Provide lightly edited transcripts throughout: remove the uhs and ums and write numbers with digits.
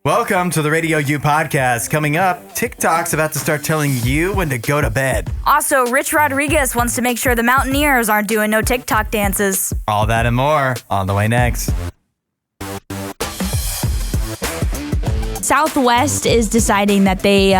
Welcome to the RadioU Podcast. Coming up, TikTok's about to start telling you when to go to bed. Also, Rich Rodriguez wants to make sure the Mountaineers aren't doing no TikTok dances. All that and more on the way next. Southwest is deciding that they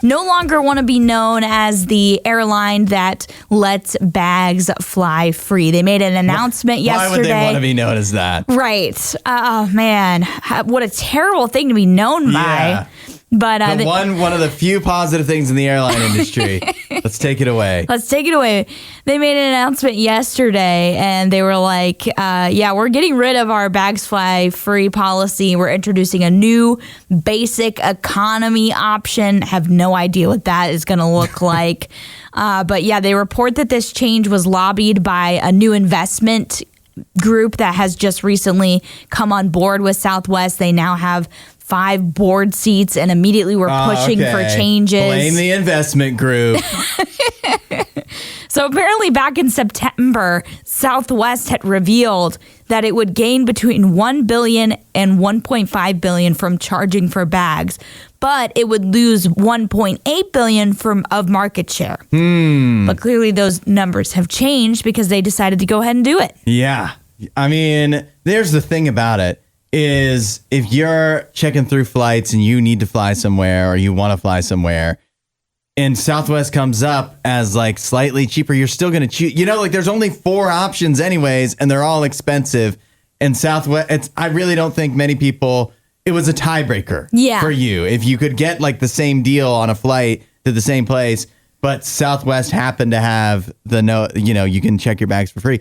no longer want to be known as the airline that lets bags fly free. They made an announcement yesterday. Why would they want to be known as that? Right. Oh, man. What a terrible thing to be known by. But one of the few positive things in the airline industry. Let's take it away. Let's take it away. They made an announcement yesterday, and they were like, we're getting rid of our bags fly free policy. We're introducing a new basic economy option. Have no idea what that is going to look like. But yeah, they report that this change was lobbied by a new investment group that has just recently come on board with Southwest. They now have 5 board seats, and immediately we're pushing for changes. Blame the investment group. So apparently back in September, Southwest had revealed that it would gain between $1 billion and $1.5 billion from charging for bags, but it would lose $1.8 billion of market share. But clearly those numbers have changed because they decided to go ahead and do it. Yeah. I mean, there's the thing about it. Is if you're checking through flights and you need to fly somewhere or you want to fly somewhere and Southwest comes up as like slightly cheaper, you're still going to choose, there's only 4 options anyways, and they're all expensive. And Southwest, I really don't think many people, it was a tiebreaker for you. If you could get like the same deal on a flight to the same place, but Southwest happened to have you can check your bags for free,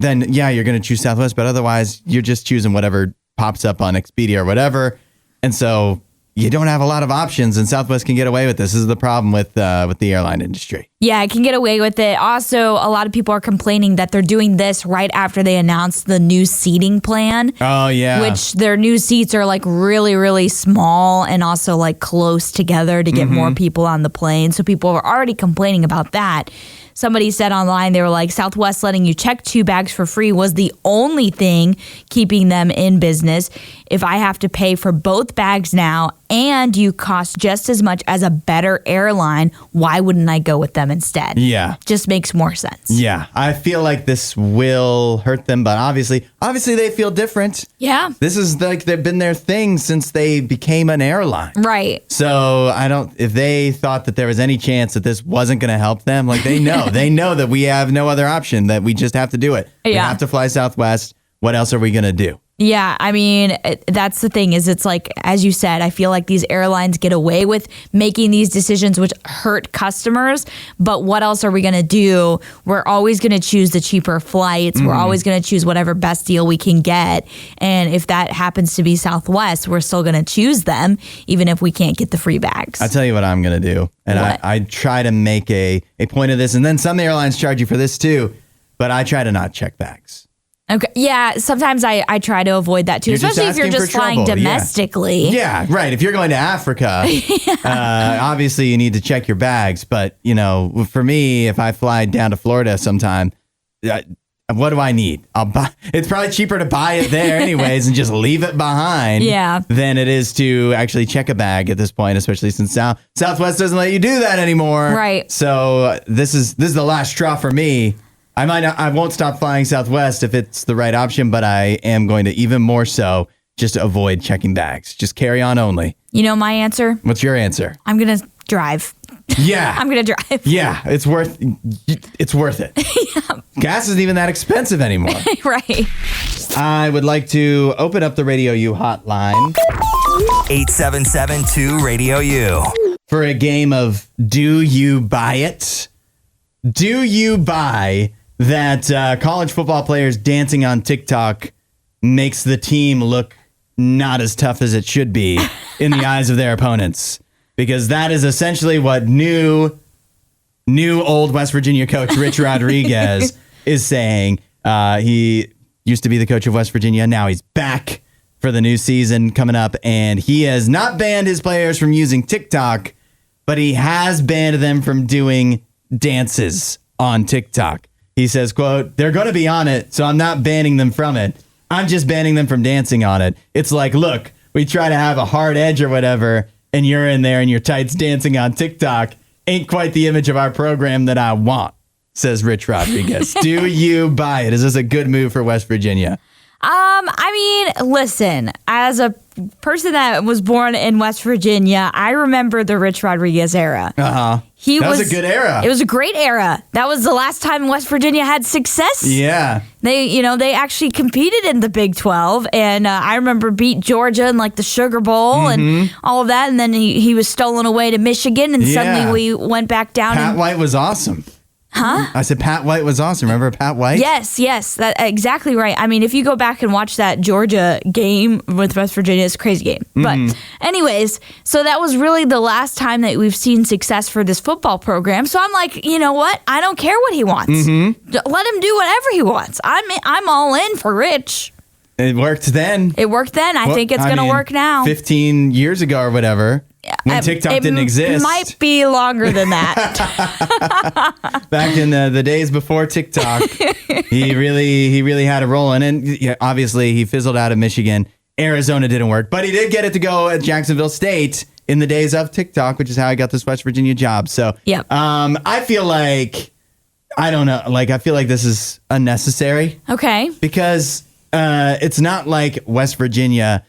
then you're going to choose Southwest, but otherwise you're just choosing whatever pops up on Expedia or whatever. And so you don't have a lot of options, and Southwest can get away with this. This is the problem with the airline industry. Yeah, it can get away with it. Also, a lot of people are complaining that they're doing this right after they announced the new seating plan. Oh, yeah. Which their new seats are like really, really small and also like close together to get more people on the plane. So people are already complaining about that. Somebody said online, they were like, Southwest letting you check 2 bags for free was the only thing keeping them in business. If I have to pay for both bags now and you cost just as much as a better airline, why wouldn't I go with them instead? Yeah. Just makes more sense. Yeah. I feel like this will hurt them, but obviously they feel different. Yeah. This is like they've been their thing since they became an airline. Right. So if they thought that there was any chance that this wasn't going to help them, like they know. They know that we have no other option, that we just have to do it. We have to fly Southwest. What else are we going to do? Yeah, I mean, that's the thing is it's like, as you said, I feel like these airlines get away with making these decisions which hurt customers. But what else are we going to do? We're always going to choose the cheaper flights. We're always going to choose whatever best deal we can get. And if that happens to be Southwest, we're still going to choose them, even if we can't get the free bags. I'll tell you what I'm going to do. And I try to make a point of this. And then some airlines charge you for this too. But I try to not check bags. Okay. Yeah, sometimes I try to avoid that too, especially if you're just flying domestically. Yeah, right. If you're going to Africa, obviously you need to check your bags. But, for me, if I fly down to Florida sometime, what do I need? It's probably cheaper to buy it there anyways and just leave it behind than it is to actually check a bag at this point, especially since Southwest doesn't let you do that anymore. Right. So this is the last straw for me. I won't stop flying Southwest if it's the right option, but I am going to even more so just avoid checking bags. Just carry on only. You know my answer? What's your answer? I'm going to drive. Yeah. I'm going to drive. Yeah, it's worth it. Yeah. Gas isn't even that expensive anymore. Right. I would like to open up the RadioU hotline. 877-2-RADIO-U. For a game of Do You Buy It? Do you buy that college football players dancing on TikTok makes the team look not as tough as it should be in the eyes of their opponents? Because that is essentially what new old West Virginia coach Rich Rodriguez is saying. He used to be the coach of West Virginia. Now he's back for the new season coming up, and he has not banned his players from using TikTok, but he has banned them from doing dances on TikTok. He says, quote, "They're going to be on it, so I'm not banning them from it. I'm just banning them from dancing on it. It's like, look, we try to have a hard edge or whatever, and you're in there in your tights dancing on TikTok, ain't quite the image of our program that I want, says Rich Rodriguez. Do you buy it? Is this a good move for West Virginia? I mean, listen, as a person that was born in West Virginia, I remember the Rich Rodriguez era. That was a good era. It was a great era. That was the last time West Virginia had success. Yeah. They actually competed in the Big 12, and I remember beat Georgia in like the Sugar Bowl and all of that, and then he was stolen away to Michigan, and suddenly we went back down. Pat White was awesome. Huh? I said Pat White was awesome. Remember Pat White? Yes, that's exactly right. I mean, if you go back and watch that Georgia game with West Virginia, it's a crazy game. But anyways, so that was really the last time that we've seen success for this football program. So I'm like, you know what? I don't care what he wants. Let him do whatever he wants. I'm all in for Rich. It worked then. I think it's going to work now. 15 years ago or whatever. When TikTok didn't exist. It might be longer than that. Back in the days before TikTok, he really had a role in it. And obviously, he fizzled out of Michigan. Arizona didn't work, but he did get it to go at Jacksonville State in the days of TikTok, which is how he got this West Virginia job. So, I feel like, I don't know, I feel like this is unnecessary. Okay. Because it's not like West Virginia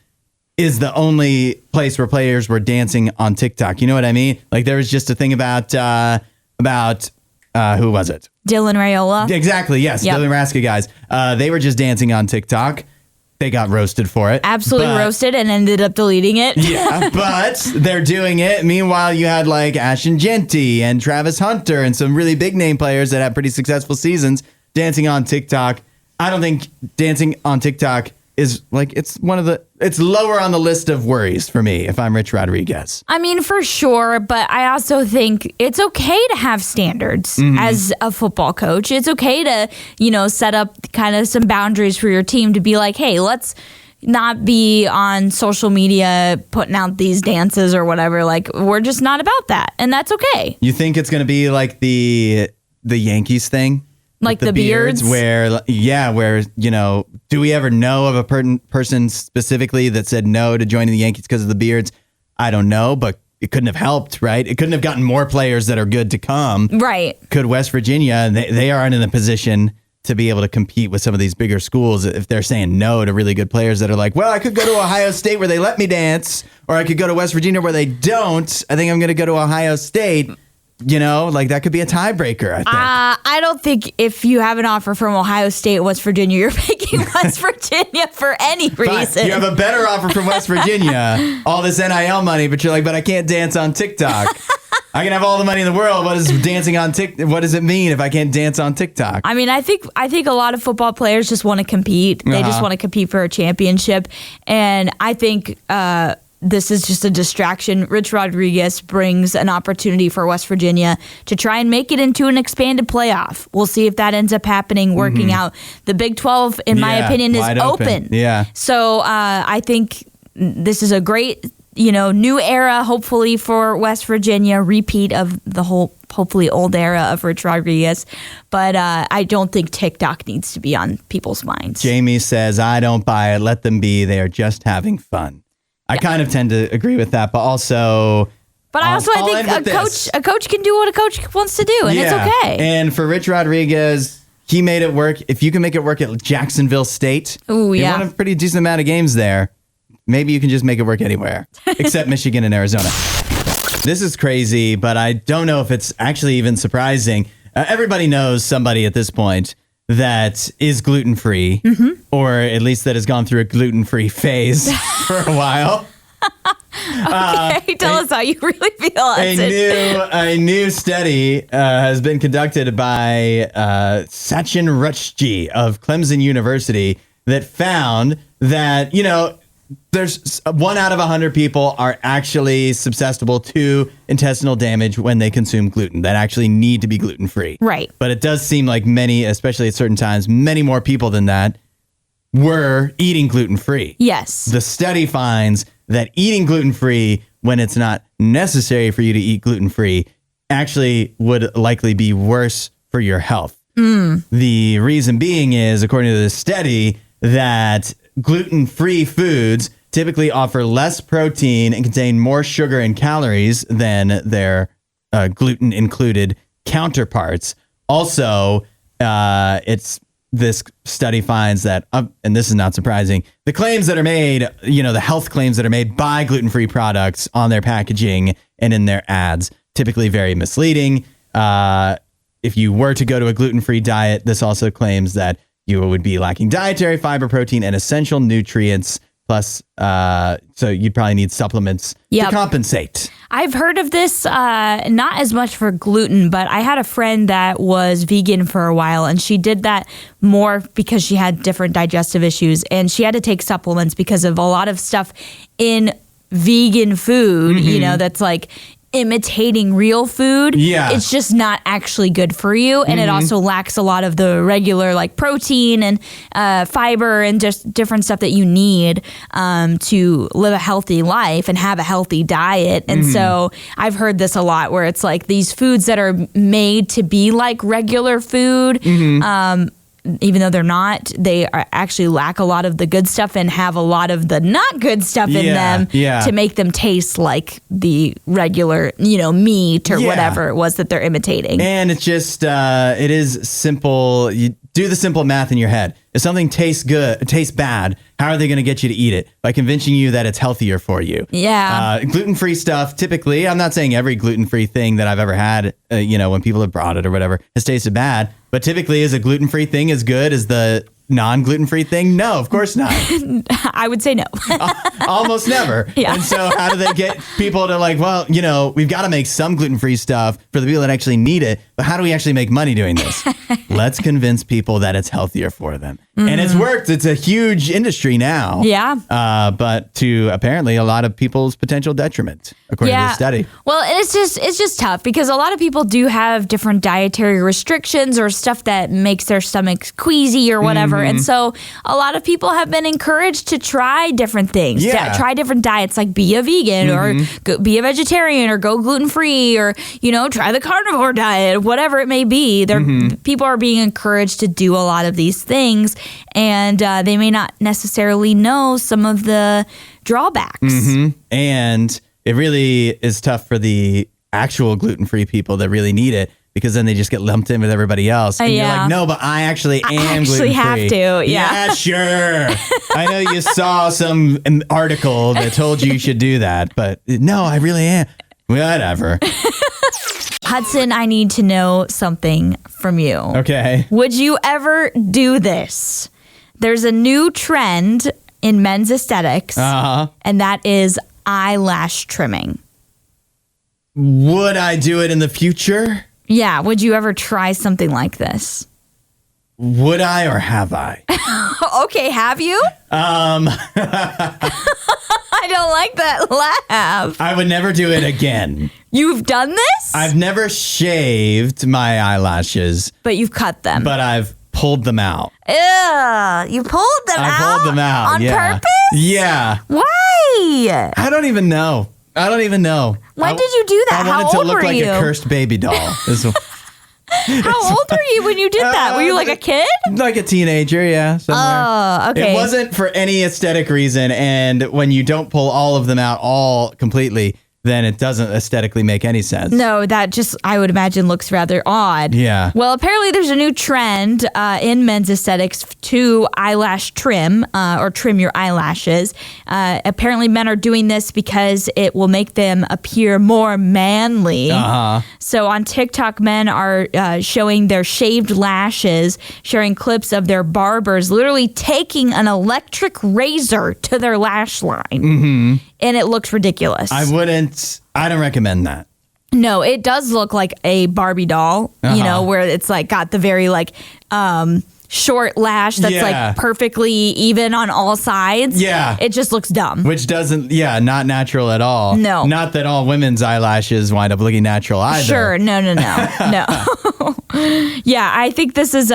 is the only place where players were dancing on TikTok. You know what I mean? Like there was just a thing about who was it? Dylan Raiola. Exactly. Yes. Dylan Raska guys. They were just dancing on TikTok. They got roasted for it. Absolutely roasted and ended up deleting it. Yeah, but they're doing it. Meanwhile, you had like Ashton Genty and Travis Hunter and some really big name players that had pretty successful seasons dancing on TikTok. I don't think dancing on TikTok is it's lower on the list of worries for me if I'm Rich Rodriguez. I mean, for sure, but I also think it's okay to have standards as a football coach. It's okay to, set up kind of some boundaries for your team to be like, hey, let's not be on social media putting out these dances or whatever. Like, we're just not about that, and that's okay. You think it's going to be like the Yankees thing? Like the beards? Where, do we ever know of a person specifically that said no to joining the Yankees because of the beards? I don't know, but it couldn't have helped, right? It couldn't have gotten more players that are good to come. Right. Could West Virginia, they aren't in a position to be able to compete with some of these bigger schools if they're saying no to really good players that are like, well, I could go to Ohio State where they let me dance, or I could go to West Virginia where they don't. I think I'm going to go to Ohio State. That could be a tiebreaker, I think. I don't think if you have an offer from Ohio State, West Virginia, you're picking West Virginia for any reason. Fine. You have a better offer from West Virginia, all this NIL money, but you're like, but I can't dance on TikTok. I can have all the money in the world. What is dancing on TikTok? What does it mean if I can't dance on TikTok? I mean, I think a lot of football players just want to compete. They just want to compete for a championship. And I think this is just a distraction. Rich Rodriguez brings an opportunity for West Virginia to try and make it into an expanded playoff. We'll see if that ends up happening, working out. The Big 12, in my opinion, is open. Yeah. So I think this is a great, new era, hopefully, for West Virginia, repeat of the whole, hopefully, old era of Rich Rodriguez. But I don't think TikTok needs to be on people's minds. Jamie says, I don't buy it. Let them be. They are just having fun. I kind of tend to agree with that, but also... But I think a coach can do what a coach wants to do, and it's okay. And for Rich Rodriguez, he made it work. If you can make it work at Jacksonville State, he won a pretty decent amount of games there. Maybe you can just make it work anywhere, except Michigan and Arizona. This is crazy, but I don't know if it's actually even surprising. Everybody knows somebody at this point that is gluten-free, or at least that has gone through a gluten-free phase for a while. Okay, tell us how you really feel. A new study has been conducted by Sachin Ruchji of Clemson University that found that, there's 1 out of 100 people are actually susceptible to intestinal damage when they consume gluten that actually need to be gluten-free. Right. But it does seem like many, especially at certain times, many more people than that were eating gluten-free. Yes. The study finds that eating gluten-free when it's not necessary for you to eat gluten-free actually would likely be worse for your health. The reason being is, according to this study, that gluten-free foods typically offer less protein and contain more sugar and calories than their gluten-included counterparts. Also, this study finds that, and this is not surprising, the claims that are made, the health claims that are made by gluten-free products on their packaging and in their ads, typically very misleading. If you were to go to a gluten-free diet, this also claims that you would be lacking dietary fiber, protein, and essential nutrients. Plus, so you'd probably need supplements to compensate. I've heard of this, not as much for gluten, but I had a friend that was vegan for a while, and she did that more because she had different digestive issues, and she had to take supplements because of a lot of stuff in vegan food, that's like imitating real food. Yeah. It's just not actually good for you. And it also lacks a lot of the regular like protein and fiber and just different stuff that you need to live a healthy life and have a healthy diet. And so I've heard this a lot where it's like these foods that are made to be like regular food, even though they're not, they are actually lack a lot of the good stuff and have a lot of the not good stuff in them to make them taste like the regular, meat or whatever it was that they're imitating. And it's just, it is simple. You do the simple math in your head. If something tastes bad, how are they going to get you to eat it? By convincing you that it's healthier for you. Yeah. Gluten-free stuff, typically, I'm not saying every gluten-free thing that I've ever had, when people have brought it or whatever, has tasted bad. But typically, is a gluten-free thing as good as the non-gluten-free thing? No, of course not. I would say no. Almost never. Yeah. And so how do they get people to like, well, we've got to make some gluten-free stuff for the people that actually need it. But how do we actually make money doing this? Let's convince people that it's healthier for them. And it's worked. It's a huge industry now. Yeah. But to apparently a lot of people's potential detriment, according to this study. Well, it's just tough because a lot of people do have different dietary restrictions or stuff that makes their stomachs queasy or whatever. And so a lot of people have been encouraged to try different things, try different diets, like be a vegan or be a vegetarian or go gluten-free or, try the carnivore diet, whatever it may be. People are being encouraged to do a lot of these things, and they may not necessarily know some of the drawbacks. And it really is tough for the actual gluten-free people that really need it, because then they just get lumped in with everybody else. And you're like, no, but I actually am gluten-free. have to, Yeah, sure. I know you saw some article that told you should do that, but no, I really am. Whatever. Hudson, I need to know something from you. Okay. Would you ever do this? There's a new trend in men's aesthetics, and that is eyelash trimming. Would I do it in the future? Yeah. Would you ever try something like this? Would I or have I? Okay, have you? I don't like that laugh. I would never do it again. You've done this? I've never shaved my eyelashes. But you've cut them. But I've pulled them out. Ew, you pulled them out? I pulled them out, on purpose? Yeah. Why? I don't even know. When did you do that? I wanted How to old look were like you? a cursed baby doll. How old were you when you did that? Were you like a kid? Like a teenager, yeah. Somewhere. Oh, okay. It wasn't for any aesthetic reason, and when you don't pull all of them out all completely, then it doesn't aesthetically make any sense. No, that just, I would imagine, looks rather odd. Yeah. Well, apparently there's a new trend in men's aesthetics to eyelash trim or trim your eyelashes. Apparently men are doing this because it will make them appear more manly. So on TikTok, men are showing their shaved lashes, sharing clips of their barbers literally taking an electric razor to their lash line. And it looks ridiculous. I don't recommend that. No, it does look like a Barbie doll, where it's like got the very like short lash that's like perfectly even on all sides. Yeah. It just looks dumb. Which doesn't, not natural at all. No. Not that all women's eyelashes wind up looking natural either. Sure. No. Yeah, I think this is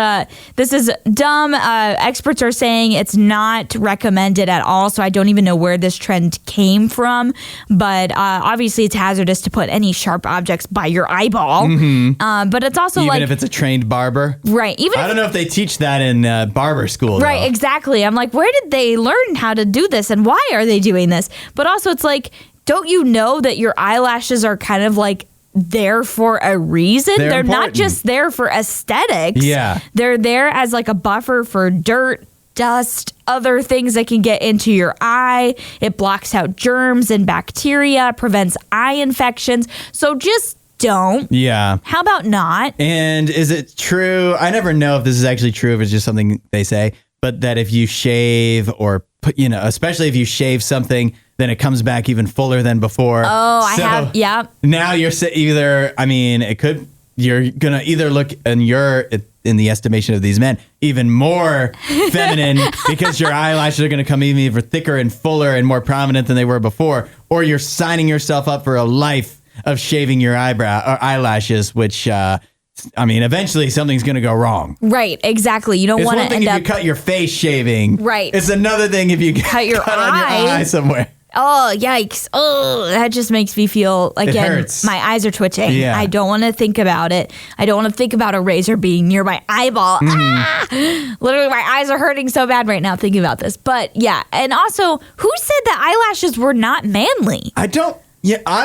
dumb. Experts are saying it's not recommended at all, so I don't even know where this trend came from. But obviously, it's hazardous to put any sharp objects by your eyeball. But it's also even if it's a trained barber, right? I don't know if they teach that that in barber school. Right, though. exactly. I'm like, where did they learn how to do this and why are they doing this? But also it's like, don't you know that your eyelashes are kind of like there for a reason? They're not just there for aesthetics. Yeah. They're there as like a buffer for dirt, dust, other things that can get into your eye. It blocks out germs and bacteria, prevents eye infections. So just don't. Yeah. How about not? And is it true? I never know if this is actually true, if it's just something they say, but that if you shave or put, especially if you shave something, then it comes back even fuller than before. Oh, I have. Yeah. Now you're you're going to either look, and you're in the estimation of these men, even more feminine because your eyelashes are going to come even thicker and fuller and more prominent than they were before, or you're signing yourself up for a life of shaving your eyelashes, which, eventually something's going to go wrong. Right, exactly. You don't want to end up... It's one thing if you cut your face shaving. Right. It's another thing if you cut your on your eye somewhere. Oh, yikes. Oh, that just makes me feel, again, my eyes are twitching. Yeah. I don't want to think about it. I don't want to think about a razor being near my eyeball. Literally, my eyes are hurting so bad right now thinking about this. But yeah, and also, who said that eyelashes were not manly? I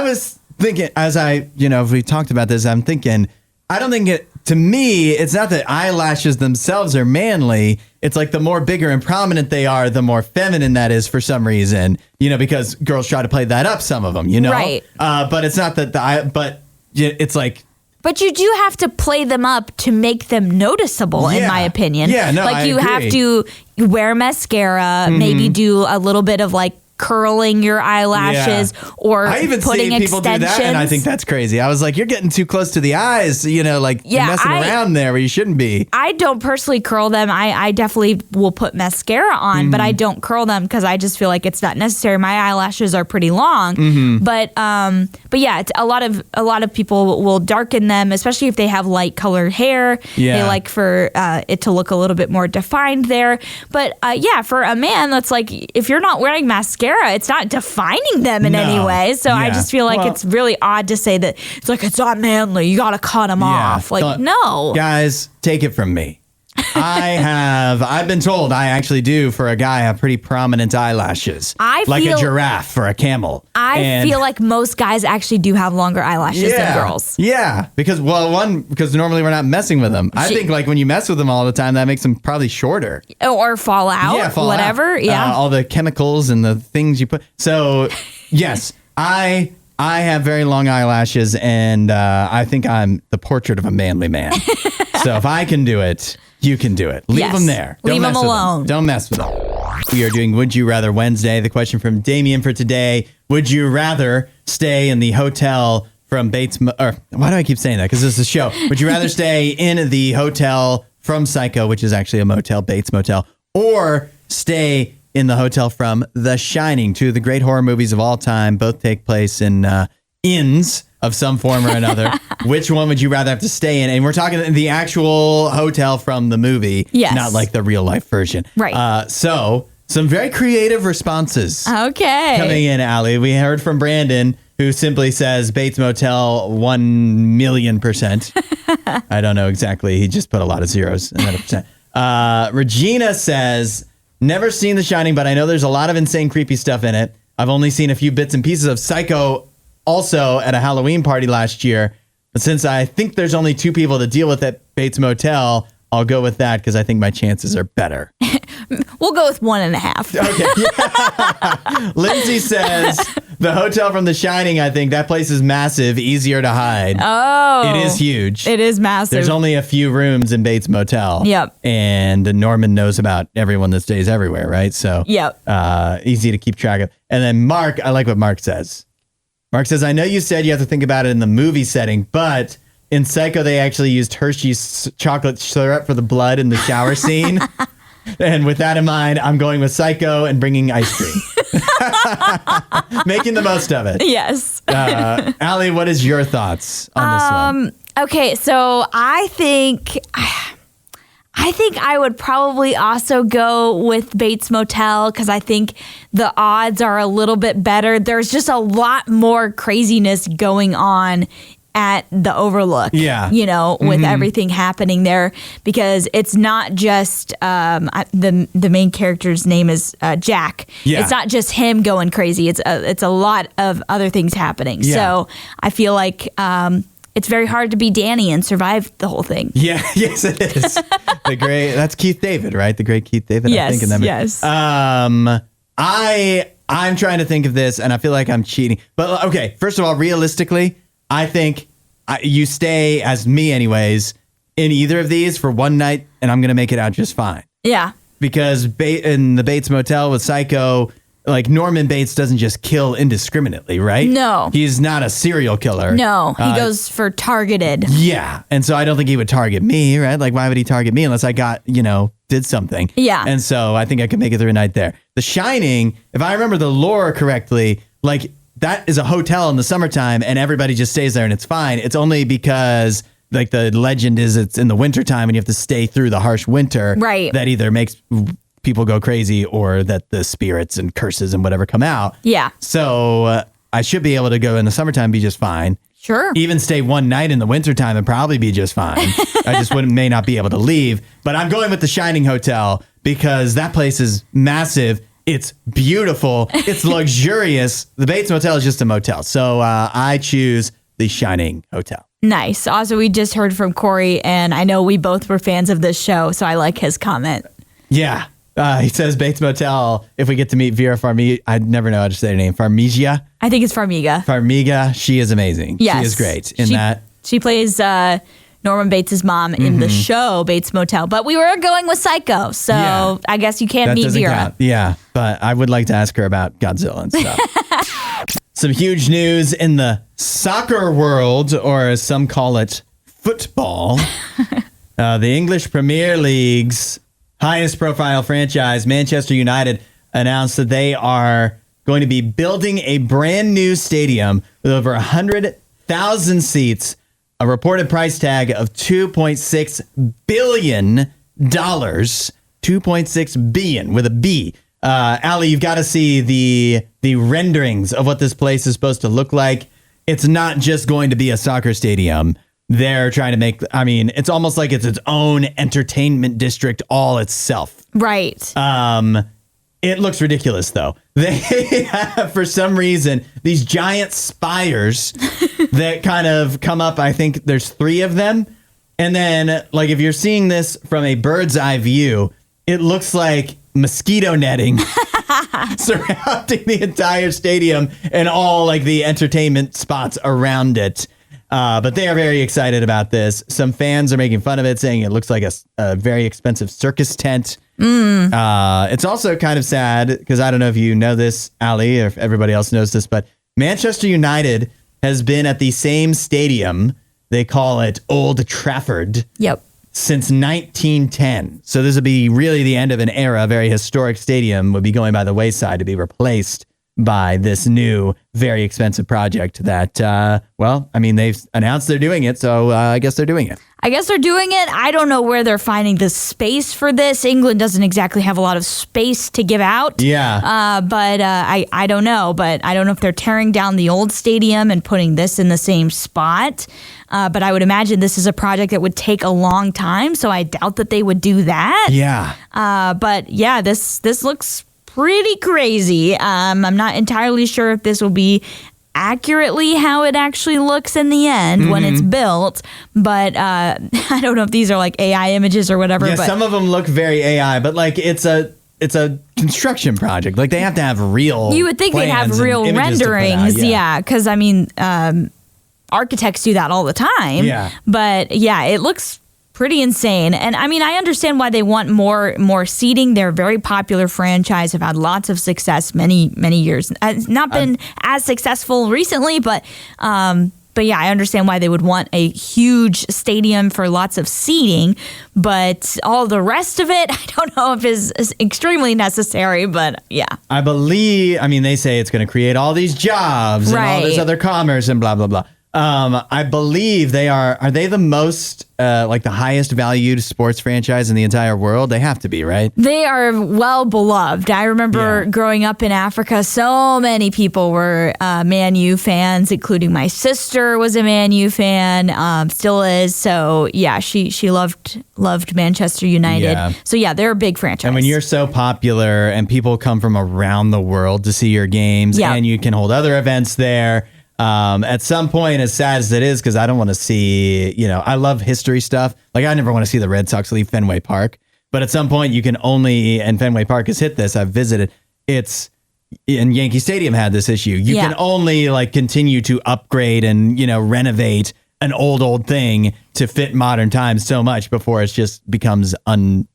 was thinking, if we talked about this, I'm thinking, I don't think to me, it's not that eyelashes themselves are manly. It's like the more bigger and prominent they are, the more feminine that is for some reason, because girls try to play that up, some of them, Right. But it's not that it's like. But you do have to play them up to make them noticeable, in my opinion. Yeah, no, I agree. Have to wear mascara, maybe do a little bit of curling your eyelashes or I even putting see people do that, and I think that's crazy. I was like, you're getting too close to the eyes, you're messing around there where you shouldn't be. I don't personally curl them. I definitely will put mascara on, but I don't curl them because I just feel like it's not necessary. My eyelashes are pretty long, but yeah, it's a lot of people will darken them, especially if they have light colored hair. Yeah. They like for it to look a little bit more defined there. But for a man, that's like, if you're not wearing mascara, it's not defining them in any way. So I just feel like it's really odd to say that it's not manly. You got to cut them off. No. Guys, take it from me. I've been told I actually do, for a guy, have pretty prominent eyelashes. Like a giraffe for a camel. I feel like most guys actually do have longer eyelashes than girls. Yeah, because normally we're not messing with them. I think when you mess with them all the time, that makes them probably shorter. Or fall out. Yeah, whatever. Out. Yeah. All the chemicals and the things you put. So, yes, I have very long eyelashes, and I think I'm the portrait of a manly man. So if I can do it, you can do it. Leave them there. Leave them alone. Don't mess with them. We are doing Would You Rather Wednesday. The question from Damien for today: would you rather stay in the hotel from Bates? Or why do I keep saying that? Because this is a show. Would you rather stay in the hotel from Psycho, which is actually a motel, Bates Motel, or stay in the hotel from The Shining, two of the great horror movies of all time? Both take place in inns of some form or another. Which one would you rather have to stay in? And we're talking the actual hotel from the movie, not like the real life version. Right. So some very creative responses. Okay. Coming in, Allie. We heard from Brandon, who simply says Bates Motel 1,000,000%. I don't know exactly. He just put a lot of zeros and then a percent. Regina says, never seen The Shining, but I know there's a lot of insane, creepy stuff in it. I've only seen a few bits and pieces of Psycho also at a Halloween party last year. But since I think there's only 2 people to deal with at Bates Motel, I'll go with that because I think my chances are better. We'll go with 1.5. Okay. Yeah. Lindsay says the hotel from The Shining, I think that place is massive, easier to hide. Oh. It is huge. It is massive. There's only a few rooms in Bates Motel. Yep. And Norman knows about everyone that stays everywhere, right? So easy to keep track of. And then Mark, I like what Mark says. Mark says, I know you said you have to think about it in the movie setting, but in Psycho, they actually used Hershey's chocolate syrup for the blood in the shower scene. And with that in mind, I'm going with Psycho and bringing ice cream. Making the most of it. Yes. Allie, what is your thoughts on this one? Okay, so I think I would probably also go with Bates Motel because I think the odds are a little bit better. There's just a lot more craziness going on at the Overlook. Yeah. You know, with everything happening there, because it's not just the main character's name is Jack. Yeah. It's not just him going crazy. It's a lot of other things happening. Yeah. So I feel like it's very hard to be Danny and survive the whole thing. Yeah, yes, it is. That's Keith David, right? The great Keith David. Yes, I think in that movie. yes. I'm trying to think of this, and I feel like I'm cheating. But okay, first of all, realistically, I think you stay, as me anyways, in either of these for one night, and I'm going to make it out just fine. Yeah. Because in the Bates Motel with Psycho, like Norman Bates doesn't just kill indiscriminately, right? No. He's not a serial killer. No, he goes for targeted. Yeah. And so I don't think he would target me, right? Like, why would he target me unless I did something? Yeah. And so I think I could make it through a night there. The Shining, if I remember the lore correctly, like that is a hotel in the summertime and everybody just stays there and it's fine. It's only because like the legend is it's in the wintertime and you have to stay through the harsh winter. Right. That either makes people go crazy or that the spirits and curses and whatever come out. Yeah. So I should be able to go in the summertime and be just fine. Sure. Even stay one night in the wintertime and probably be just fine. I just may not be able to leave. But I'm going with the Shining Hotel because that place is massive. It's beautiful. It's luxurious. The Bates Motel is just a motel. So I choose the Shining Hotel. Nice. Also, we just heard from Corey, and I know we both were fans of this show, so I like his comment. Yeah. He says Bates Motel, if we get to meet Vera Farmiga, I never know how to say her name. Farmiga? I think it's Farmiga. Farmiga, she is amazing. Yes. She is great in that. She plays Norman Bates' mom in the show Bates Motel, but we were going with Psycho, so Yeah. I guess you can't That meet doesn't Vera. count. Yeah, but I would like to ask her about Godzilla and stuff. Some huge news in the soccer world, or as some call it, football. The English Premier League's highest profile franchise, Manchester United, announced that they are going to be building a brand new stadium with over 100,000 seats, a reported price tag of $2.6 billion. 2.6 billion with a B. Allie, you've got to see the renderings of what this place is supposed to look like. It's not just going to be a soccer stadium. They're trying to make, it's almost like it's its own entertainment district all itself. Right. It looks ridiculous, though. They have, for some reason, these giant spires that kind of come up. I think there's 3 of them. And then, like, if you're seeing this from a bird's eye view, it looks like mosquito netting surrounding the entire stadium and all, like, the entertainment spots around it. But they are very excited about this. Some fans are making fun of it, saying it looks like a very expensive circus tent. It's also kind of sad because I don't know if you know this, Allie, or if everybody else knows this, but Manchester United has been at the same stadium. They call it Old Trafford. Yep. Since 1910. So this would be really the end of an era. A very historic stadium would be going by the wayside to be replaced by this new, very expensive project that, they've announced they're doing it. So I guess they're doing it. I don't know where they're finding the space for this. England doesn't exactly have a lot of space to give out. Yeah. But I don't know. But I don't know if they're tearing down the old stadium and putting this in the same spot. But I would imagine this is a project that would take a long time. So I doubt that they would do that. Yeah. But yeah, this looks pretty crazy. I'm not entirely sure if this will be accurately how it actually looks in the end when it's built, but I don't know if these are like AI images or whatever. Yeah, but some of them look very AI, but like it's a construction project. Like they have to have real. You would think they'd have real renderings, yeah. Because architects do that all the time. Yeah, but yeah, it looks pretty insane. And I understand why they want more seating. They're a very popular franchise, have had lots of success many years. It's not been as successful recently, but yeah, I understand why they would want a huge stadium for lots of seating. But all the rest of it, I don't know if is extremely necessary, but yeah. I believe, they say it's going to create all these jobs and all this other commerce and blah, blah, blah. I believe they are they the most, like the highest valued sports franchise in the entire world? They have to be, right? They are well beloved. I remember growing up in Africa, so many people were Man U fans, including my sister was a Man U fan, still is. So yeah, she loved Manchester United. Yeah. So yeah, they're a big franchise. And when you're so popular and people come from around the world to see your games, and you can hold other events there. At some point, as sad as it is, because I don't want to see, I love history stuff. Like, I never want to see the Red Sox leave Fenway Park. But at some point, you can only, and Fenway Park has hit this, I've visited, and Yankee Stadium had this issue. You can only, like, continue to upgrade and, renovate an old thing to fit modern times so much before it just becomes undoable,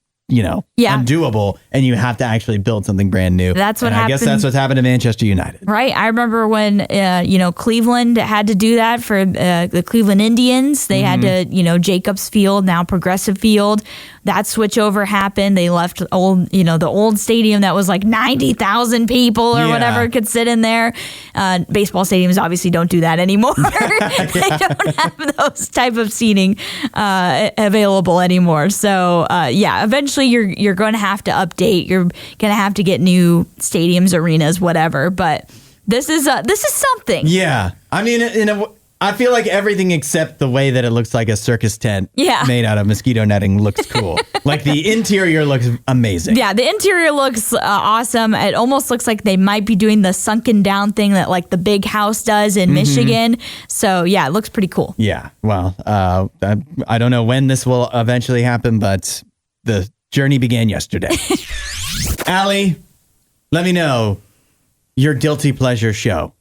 and you have to actually build something brand new. That's what happened. I guess that's what's happened to Manchester United. Right. I remember when, Cleveland had to do that for the Cleveland Indians. They had to, Jacobs Field, now Progressive Field. That switchover happened. They left the old stadium that was like 90,000 people or whatever could sit in there. Baseball stadiums obviously don't do that anymore. They don't have those type of seating available anymore. So, eventually you're going to have to update. You're going to have to get new stadiums, arenas, whatever. But this is something. Yeah. I mean, I feel like everything except the way that it looks like a circus tent made out of mosquito netting looks cool. Like the interior looks amazing. Yeah, the interior looks awesome. It almost looks like they might be doing the sunken down thing that like the big house does in Michigan. So yeah, it looks pretty cool. Yeah. Well, I don't know when this will eventually happen, but the journey began yesterday. Allie, let me know your guilty pleasure show.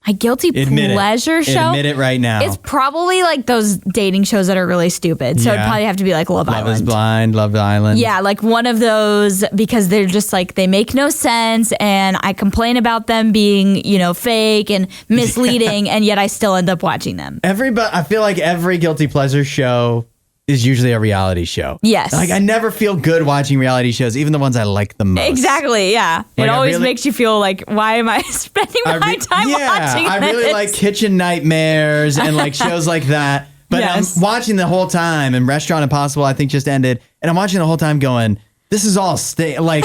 My guilty pleasure show? Admit it right now. It's probably like those dating shows that are really stupid. So it'd probably have to be like Love Island. Love is Blind, Love Island. Yeah, like one of those, because they're just like, they make no sense, and I complain about them being, fake and misleading, and yet I still end up watching them. I feel like every guilty pleasure show is usually a reality show. Yes. Like, I never feel good watching reality shows, even the ones I like the most. Exactly, yeah. It always makes you feel like, why am I spending my time watching this? I really like Kitchen Nightmares and like shows like that. But I'm watching the whole time, and Restaurant Impossible, I think, just ended. And I'm watching the whole time going, this is all like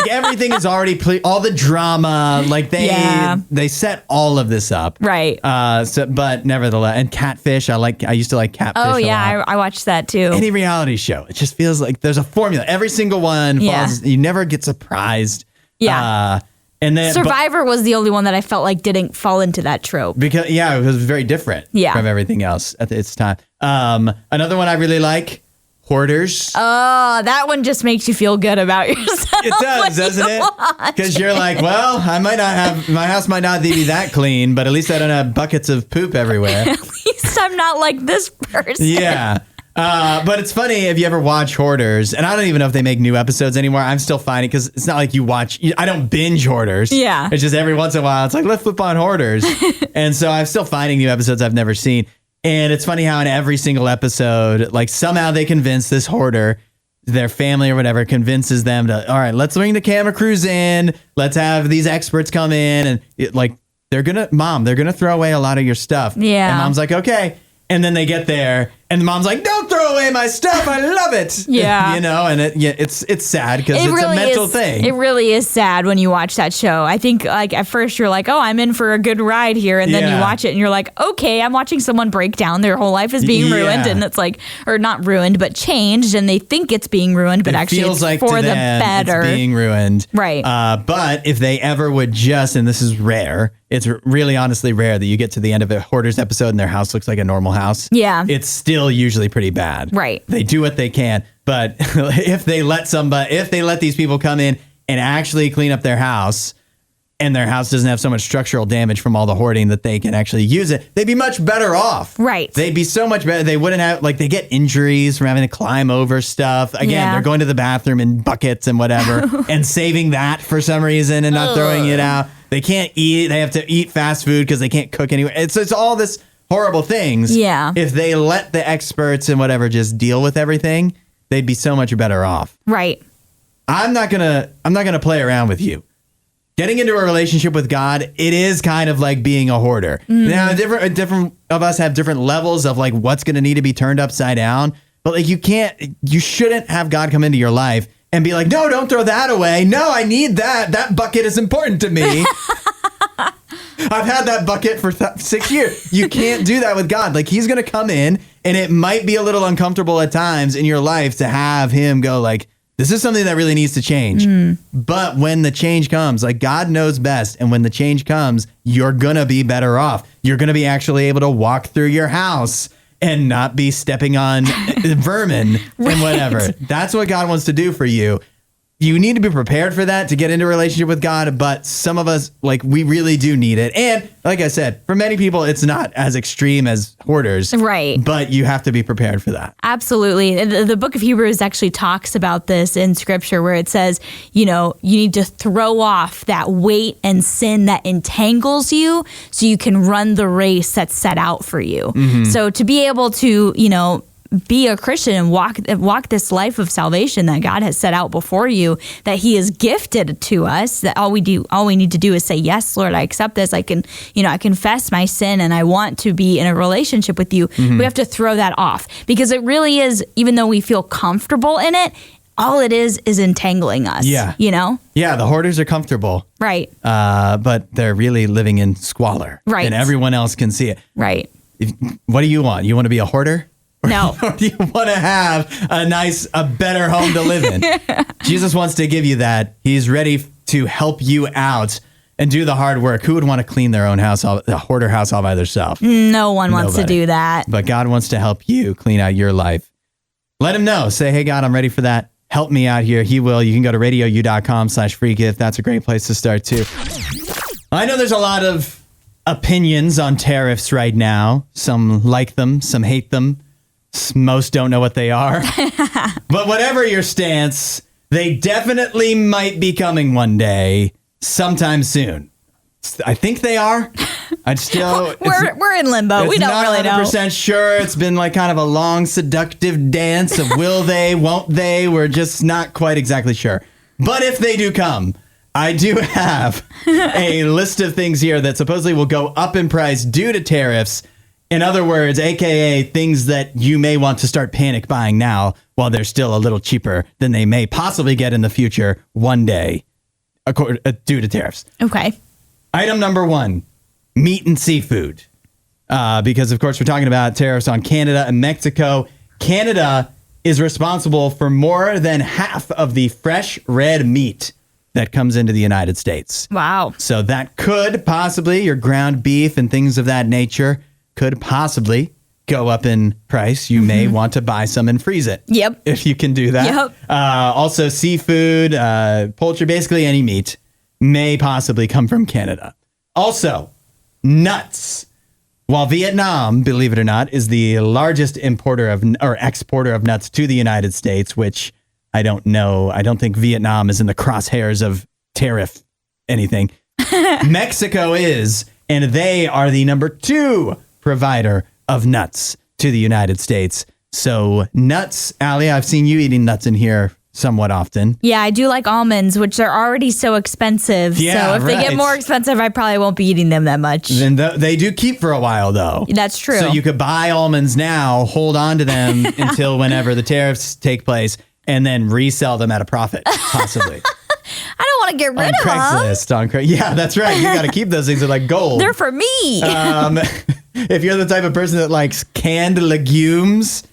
everything is already all the drama, like they set all of this up, right? But nevertheless, and Catfish, I used to like Catfish. Oh yeah, I watched that too. Any reality show, it just feels like there's a formula. Every single one falls. You never get surprised. Yeah. And then Survivor was the only one that I felt like didn't fall into that trope because it was very different from everything else at its time. Another one I really like. Hoarders. Oh, that one just makes you feel good about yourself. It does, doesn't it? Because you're like, well, my house might not be that clean, but at least I don't have buckets of poop everywhere. At least I'm not like this person. Yeah. But it's funny if you ever watch Hoarders, and I don't even know if they make new episodes anymore. I'm still finding, because it's not like I don't binge Hoarders. Yeah. It's just every once in a while, it's like, let's flip on Hoarders. And so I'm still finding new episodes I've never seen. And it's funny how in every single episode, like somehow they convince this hoarder, their family or whatever, convinces them to, all right, let's bring the camera crews in. Let's have these experts come in. And they're going to throw away a lot of your stuff. Yeah. And Mom's like, okay. And then they get there, and the mom's like, "Don't throw away my stuff. I love it." Yeah, and it's sad because it's really a mental thing. It really is sad when you watch that show. I think like at first you're like, "Oh, I'm in for a good ride here," and then you watch it and you're like, "Okay, I'm watching someone break down. Their whole life is being ruined, and it's like, or not ruined, but changed, and they think it's being ruined, but actually feels it's like for the them, better. It's being ruined, right? But if they ever would just, and this is rare. It's really honestly rare that you get to the end of a Hoarders episode and their house looks like a normal house. Yeah. It's still usually pretty bad. Right. They do what they can. But if they let these people come in and actually clean up their house, and their house doesn't have so much structural damage from all the hoarding that they can actually use it, they'd be much better off. Right. They'd be so much better. They wouldn't have, they get injuries from having to climb over stuff. Again, they're going to the bathroom in buckets and whatever and saving that for some reason and not throwing it out. They can't eat. They have to eat fast food because they can't cook anywhere. It's all this horrible things. Yeah. If they let the experts and whatever just deal with everything, they'd be so much better off. Right. I'm not gonna play around with you. getting into a relationship with God, it is kind of like being a hoarder. Now, different of us have different levels of like what's going to need to be turned upside down. But like you shouldn't have God come into your life and be like, no, don't throw that away. No, I need that. That bucket is important to me. I've had that bucket for 6 years. You can't do that with God. Like, he's going to come in, and it might be a little uncomfortable at times in your life to have him go like, this is something that really needs to change. But when the change comes, like, God knows best. And when the change comes, you're going to be better off. You're going to be actually able to walk through your house and not be stepping on vermin and whatever. That's what God wants to do for you. You need to be prepared for that to get into a relationship with God, but some of us, like, we really do need it. And like I said, for many people, it's not as extreme as hoarders. Right. But you have to be prepared for that. Absolutely. The book of Hebrews actually talks about this in scripture where it says, you need to throw off that weight and sin that entangles you so you can run the race that's set out for you. So to be able to, be a Christian and walk this life of salvation that God has set out before you, that he has gifted to us, that all we need to do is say, yes, Lord, I accept this. I confess my sin and I want to be in a relationship with you. We have to throw that off because it really is, even though we feel comfortable in it, all it is entangling us. Yeah. Yeah. The hoarders are comfortable. Right. But they're really living in squalor. Right. And everyone else can see it. Right. What do you want? You want to be a hoarder? No. Or do you want to have a better home to live in? Jesus wants to give you that. He's ready to help you out and do the hard work. Who would want to clean their own house, a hoarder house all by themselves? No one wants to do that. But God wants to help you clean out your life. Let him know. Say, hey, God, I'm ready for that. Help me out here. He will. You can go to radiou.com/free gift. That's a great place to start, too. I know there's a lot of opinions on tariffs right now. Some like them, some hate them. Most don't know what they are. But whatever your stance, they definitely might be coming one day, sometime soon. I think they are. We're in limbo. We don't really know. I'm not 100% sure. It's been like kind of a long, seductive dance of will they, won't they? We're just not quite exactly sure. But if they do come, I do have a list of things here that supposedly will go up in price due to tariffs. In other words, AKA things that you may want to start panic buying now while they're still a little cheaper than they may possibly get in the future one day due to tariffs. Okay. Item number 1, meat and seafood. Because, of course, we're talking about tariffs on Canada and Mexico. Canada is responsible for more than half of the fresh red meat that comes into the United States. Wow. So that could possibly, your ground beef and things of that nature, could possibly go up in price. You may want to buy some and freeze it. Yep. If you can do that. Yep. Also, seafood, poultry, basically any meat may possibly come from Canada. Also, nuts. While Vietnam, believe it or not, is the largest exporter of nuts to the United States, which I don't know. I don't think Vietnam is in the crosshairs of tariff anything. Mexico is, and they are the number 2 provider of nuts to the United States. So nuts, Allie, I've seen you eating nuts in here somewhat often. Yeah, I do like almonds, which are already so expensive. Yeah, so if they get more expensive, I probably won't be eating them that much. Then they do keep for a while, though. That's true. So you could buy almonds now, hold on to them until whenever the tariffs take place, and then resell them at a profit, possibly. I don't want to get rid of them. Craigslist. Yeah, that's right. You got to keep those things. They're like gold. They're for me. If you're the type of person that likes canned legumes,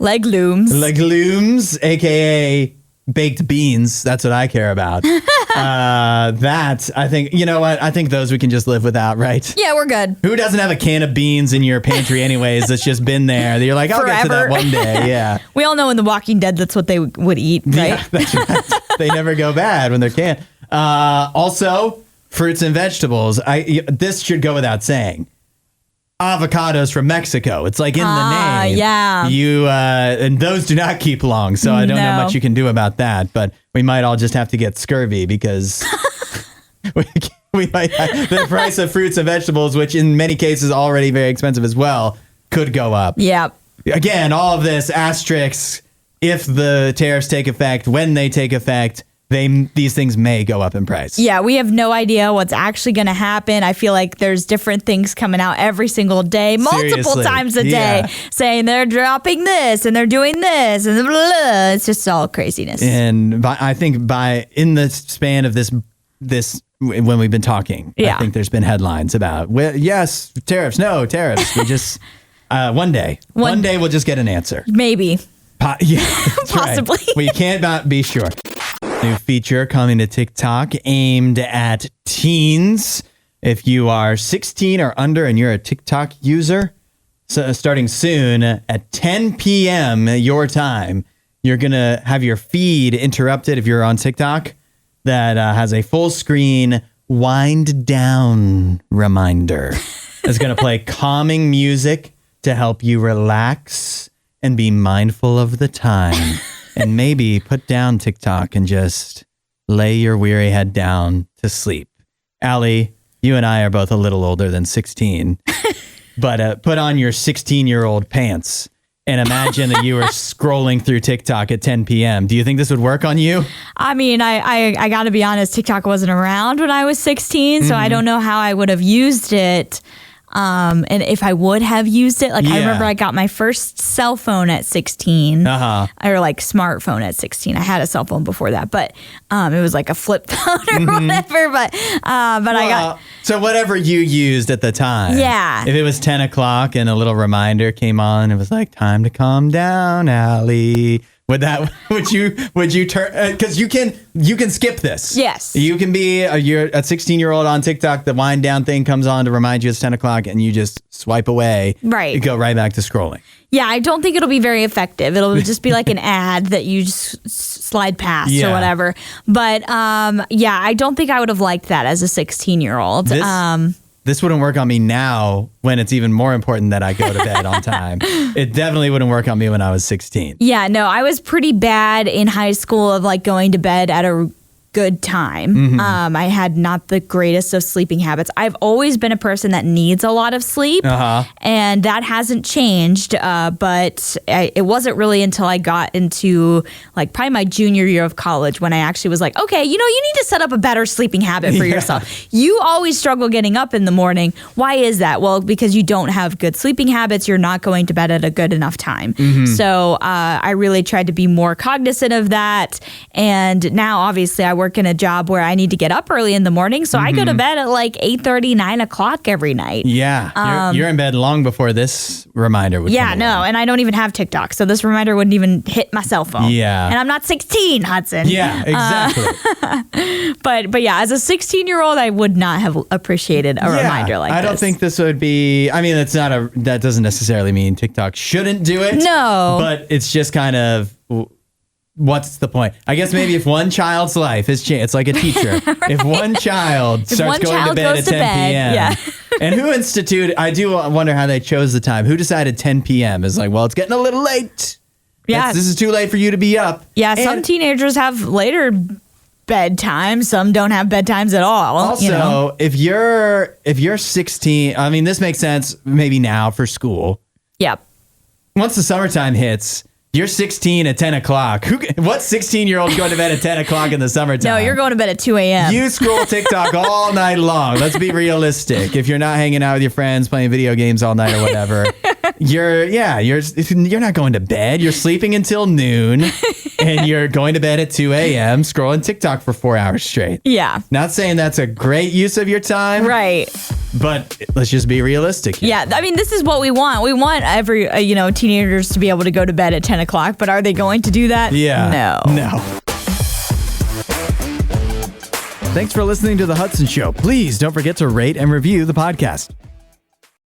aka baked beans, that's what I care about. That I think, you know what? I think those we can just live without, right? Yeah, we're good. Who doesn't have a can of beans in your pantry anyways that's just been there? That you're like, I'll get to that one day. Yeah. We all know in The Walking Dead that's what they would eat, right? Yeah, that's right. They never go bad when they're canned. Also, fruits and vegetables. This should go without saying. Avocados from Mexico. It's like in the name. Yeah. And those do not keep long, so I don't know much you can do about that. But we might all just have to get scurvy because we might have, the price of fruits and vegetables, which in many cases already very expensive as well, could go up. Yeah. Again, all of this asterisks if the tariffs take effect, when they take effect, these things may go up in price. Yeah, we have no idea what's actually going to happen. I feel like there's different things coming out every single day, multiple Seriously. times a day, saying they're dropping this and they're doing this and blah, blah, blah. It's just all craziness. And I think in the span of this when we've been talking, I think there's been headlines about yes, tariffs, no tariffs. We just one day we'll just get an answer. Maybe. Possibly. Right. We can't be sure. New feature coming to TikTok aimed at teens. If you are 16 or under and you're a TikTok user, so starting soon at 10 p.m. your time, you're going to have your feed interrupted if you're on TikTok. That has a full screen wind down reminder. It's going to play calming music to help you relax and be mindful of the time. And maybe put down TikTok and just lay your weary head down to sleep. Allie, you and I are both a little older than 16, but put on your 16-year-old pants and imagine that you were scrolling through TikTok at 10 p.m. Do you think this would work on you? I mean, I got to be honest, TikTok wasn't around when I was 16, so I don't know how I would have used it. And if I would have used it, I remember I got my first cell phone at 16, or like smartphone at 16. I had a cell phone before that, but it was like a flip phone or whatever. But I got so whatever you used at the time. Yeah. If it was 10 o'clock and a little reminder came on, it was like time to calm down, Allie. Would you turn, because you can skip this. Yes. You can be you're a 16-year-old on TikTok, the wind down thing comes on to remind you it's 10 o'clock and you just swipe away. Right. You go right back to scrolling. Yeah, I don't think it'll be very effective. It'll just be like an ad that you just slide past or whatever. But I don't think I would have liked that as a 16-year-old. This wouldn't work on me now when it's even more important that I go to bed on time. It definitely wouldn't work on me when I was 16. Yeah, no, I was pretty bad in high school of like going to bed at a good time. I had not the greatest of sleeping habits. I've always been a person that needs a lot of sleep, and that hasn't changed. But it wasn't really until I got into like probably my junior year of college when I actually was like, okay, you need to set up a better sleeping habit for yourself. You always struggle getting up in the morning. Why is that? Well, because you don't have good sleeping habits. You're not going to bed at a good enough time. So I really tried to be more cognizant of that. And now obviously I work in a job where I need to get up early in the morning. So I go to bed at like 8:30, 9 o'clock every night. Yeah. You're in bed long before this reminder would come along. And I don't even have TikTok. So this reminder wouldn't even hit my cell phone. Yeah. And I'm not 16, Hudson. Yeah, exactly. But yeah, as a 16-year-old, I would not have appreciated a reminder like this. I don't think this would be, I mean, that doesn't necessarily mean TikTok shouldn't do it. No. But it's just kind of, what's the point? I guess maybe if one child's life is changed, it's like a teacher. If one child starts going to bed at 10 p.m. And who instituted, I do wonder how they chose the time. Who decided 10 p.m. is like, well, it's getting a little late. Yeah. This is too late for you to be up. Yeah, some teenagers have later bedtime. Some don't have bedtimes at all. Also, if you're 16, I mean, this makes sense maybe now for school. Yep. Once the summertime hits, you're 16 at 10 o'clock. What 16-year-old going to bed at 10 o'clock in the summertime? No, you're going to bed at 2 a.m. You scroll TikTok all night long. Let's be realistic. If you're not hanging out with your friends, playing video games all night or whatever, you're not going to bed. You're sleeping until noon, and you're going to bed at 2 a.m. scrolling TikTok for 4 hours straight. Yeah. Not saying that's a great use of your time. Right. But let's just be realistic here. Yeah, I mean, this is what we want. We want every, teenagers to be able to go to bed at 10 o'clock, but are they going to do that? Yeah. No. Thanks for listening to The Hudson Show. Please don't forget to rate and review the podcast.